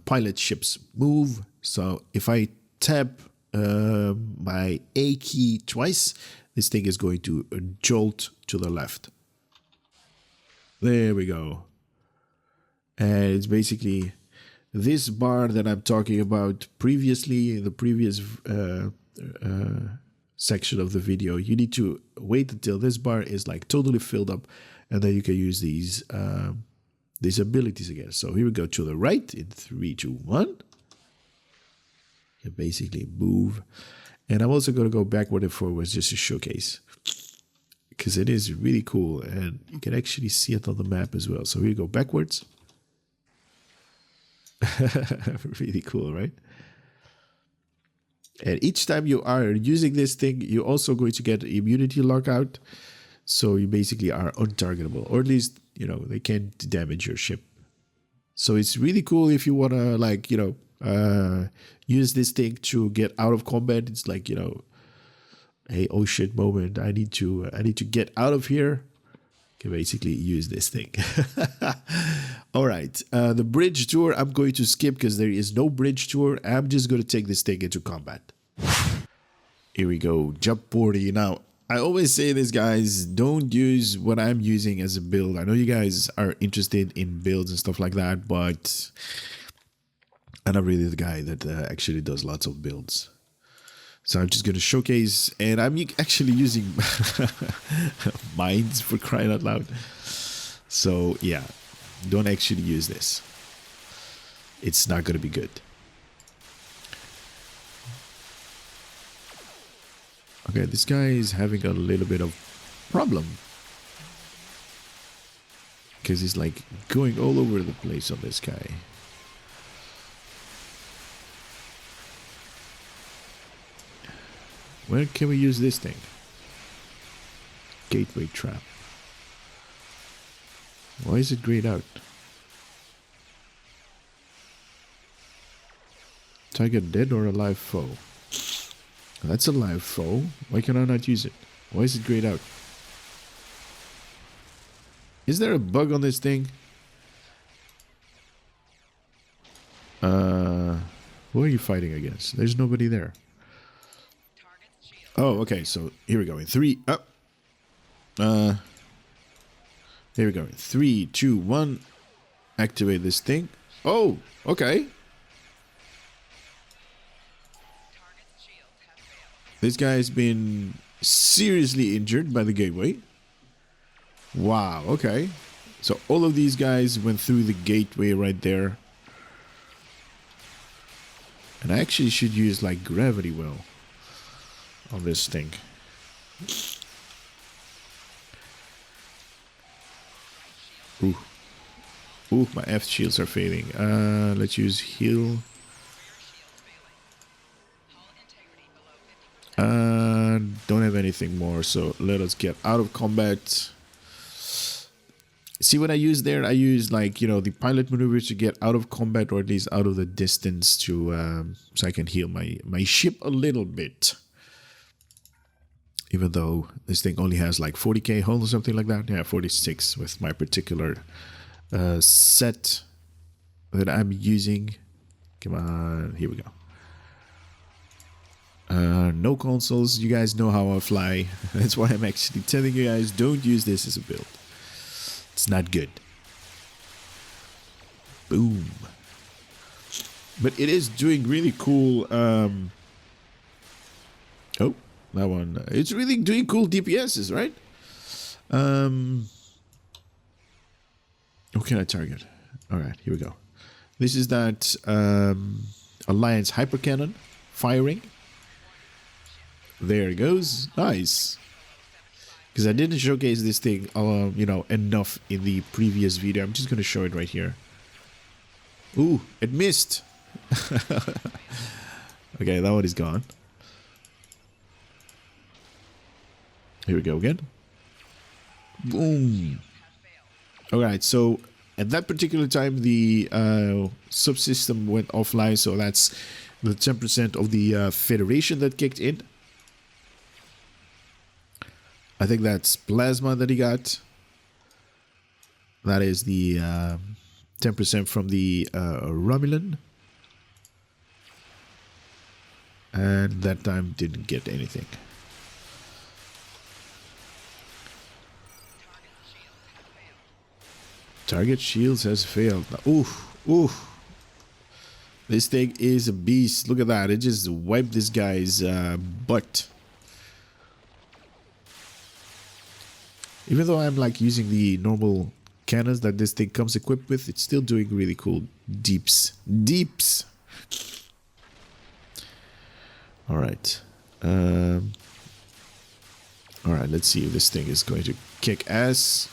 pilot ships move. So if I tap my A key twice, this thing is going to jolt to the left. There we go. And it's basically this bar that I'm talking about previously in the previous section of the video. You need to wait until this bar is like totally filled up, and then you can use these abilities again. So here we go to the right in 3, 2, 1. You basically move, and I'm also going to go backward and forwards just to showcase, because it is really cool, and you can actually see it on the map as well. So here you go backwards. Really cool, right? And each time you are using this thing, you're also going to get immunity lockout. So you basically are untargetable, or at least, you know, they can't damage your ship. So it's really cool if you want to, like, you know, use this thing to get out of combat. It's like, you know, hey, oh shit moment, I need to get out of here. You can basically use this thing. All right, the bridge tour I'm going to skip because there is no bridge tour. I'm just going to take this thing into combat. Here we go, jump 40. Now, I always say this, guys, don't use what I'm using as a build. I know you guys are interested in builds and stuff like that, but I'm not really the guy that actually does lots of builds. So I'm just going to showcase, and I'm actually using mines, for crying out loud. So yeah, don't actually use this. It's not going to be good. Okay, this guy is having a little bit of problem, because he's like going all over the place on this guy. Where can we use this thing? Gateway trap. Why is it grayed out? Target dead or alive foe? That's a live foe. Why can I not use it? Why is it grayed out? Is there a bug on this thing? Who are you fighting against? There's nobody there. Oh, okay. So here we go. In 3, up. Here we go. In 3, 2, 1. Activate this thing. Oh, okay. This guy has been seriously injured by the gateway. Wow, okay. So all of these guys went through the gateway right there. And I actually should use like gravity well on this thing. Ooh. Ooh, my F shields are fading. Let's use heal. Don't have anything more, so let us get out of combat. See what I use there? I use like, you know, the pilot maneuvers to get out of combat, or at least out of the distance, to so I can heal my ship a little bit. Even though this thing only has like 40k hull or something like that. Yeah, 46 with my particular set that I'm using. Come on, here we go. No consoles. You guys know how I fly. That's why I'm actually telling you guys, don't use this as a build. It's not good. Boom. But it is doing really cool. Oh, that one. It's really doing cool DPSs, right? What can I target? All right, here we go. This is that Alliance Hypercannon firing. There it goes. Nice. Because I didn't showcase this thing, you know, enough in the previous video. I'm just going to show it right here. Ooh, it missed. Okay, that one is gone. Here we go again. Boom. Alright, so at that particular time, the subsystem went offline. So that's the 10% of the Federation that kicked in. I think that's plasma that he got. That is the 10% from the Romulan. And that time didn't get anything. Target shields has failed. Oof, oof. This thing is a beast. Look at that. It just wiped this guy's butt. Even though I'm like using the normal cannons that this thing comes equipped with, it's still doing really cool deeps. Deeps! Alright. Alright, let's see if this thing is going to kick ass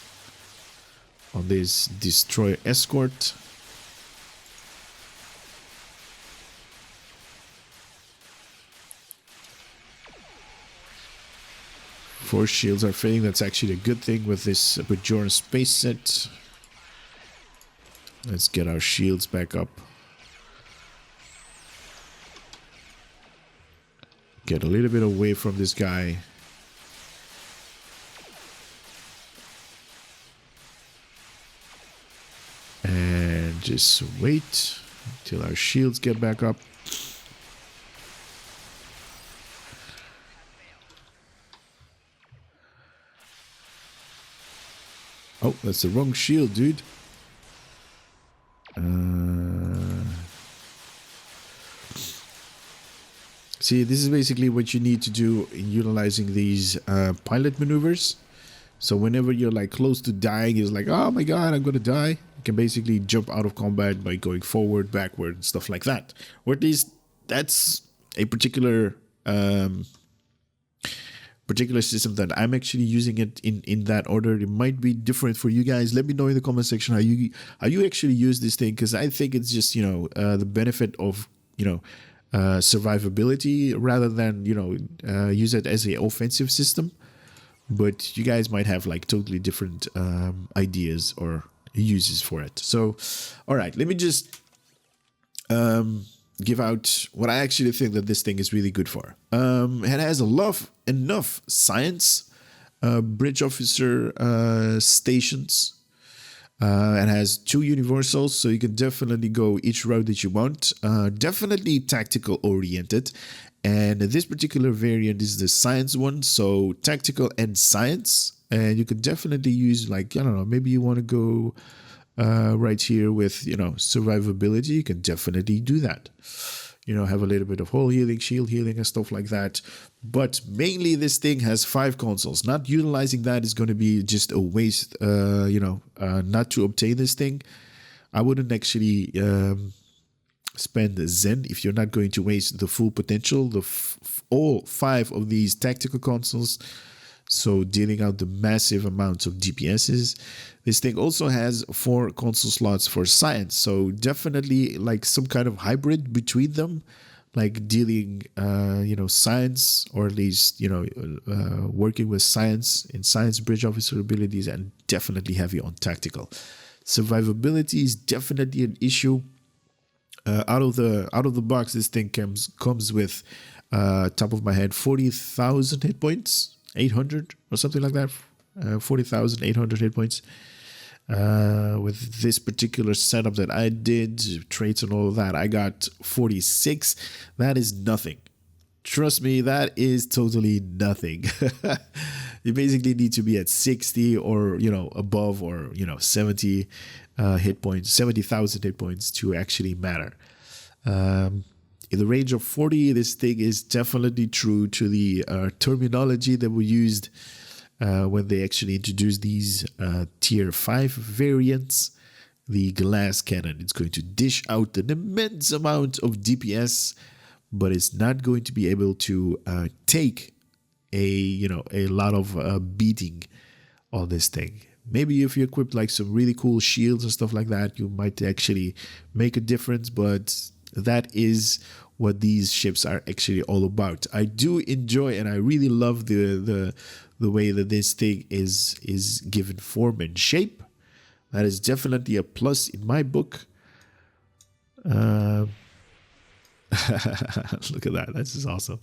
on this destroyer escort. Force shields are fading. That's actually a good thing with this Bajoran space set. Let's get our shields back up. Get a little bit away from this guy. And just wait till our shields get back up. Oh, that's the wrong shield, dude. See, this is basically what you need to do in utilizing these pilot maneuvers. So whenever you're like close to dying, it's like, oh my god, I'm gonna die. You can basically jump out of combat by going forward, backward, and stuff like that. Or at least that's a particular system that I'm actually using it in that order. It might be different for you guys. Let me know in the comment section how you actually use this thing, because I think it's just, you know, the benefit of, you know, survivability rather than, you know, use it as an offensive system. But you guys might have like totally different ideas or uses for it. So all right, let me just give out what I actually think that this thing is really good for. It has enough science, bridge officer stations. It has 2 universals, so you can definitely go each route that you want. Definitely tactical oriented. And this particular variant is the science one, so tactical and science. And you could definitely use, like, I don't know, maybe you want to go right here with, you know, survivability. You can definitely do that. You know, have a little bit of hull healing, shield healing, and stuff like that. But mainly this thing has 5 consoles. Not utilizing that is going to be just a waste, you know, not to obtain this thing. I wouldn't actually spend Zen if you're not going to waste the full potential. All 5 of these tactical consoles. So dealing out the massive amounts of DPSs. This thing also has 4 console slots for science. So definitely like some kind of hybrid between them. like dealing, science, or at least, working with science in science bridge officer abilities, and definitely heavy on tactical. Survivability is definitely an issue. Out of the box, this thing comes with, top of my head, 40,000 hit points, 800 or something like that. 40,800 hit points. With this particular setup that I did, traits and all of that, I got 46. That is nothing. Trust me, that is totally nothing. You basically need to be at 60 or, above, or, 70 hit points, 70,000 hit points to actually matter. In the range of 40, this thing is definitely true to the terminology that we used when they actually introduced these tier 5 variants. The glass cannon, it's going to dish out an immense amount of DPS, but it's not going to be able to take a lot of beating on this thing. Maybe if you equip like some really cool shields and stuff like that, you might actually make a difference, but that is what these ships are actually all about. I do enjoy, and I really love the way that this thing is given form and shape. That is definitely a plus in my book. Look at that. That's just awesome.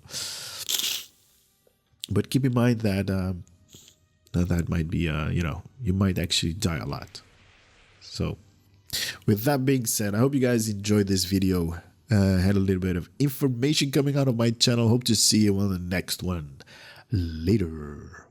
But keep in mind that that might be, you might actually die a lot. So with that being said, I hope you guys enjoyed this video. Had a little bit of information coming out of my channel. Hope to see you on the next one. Later.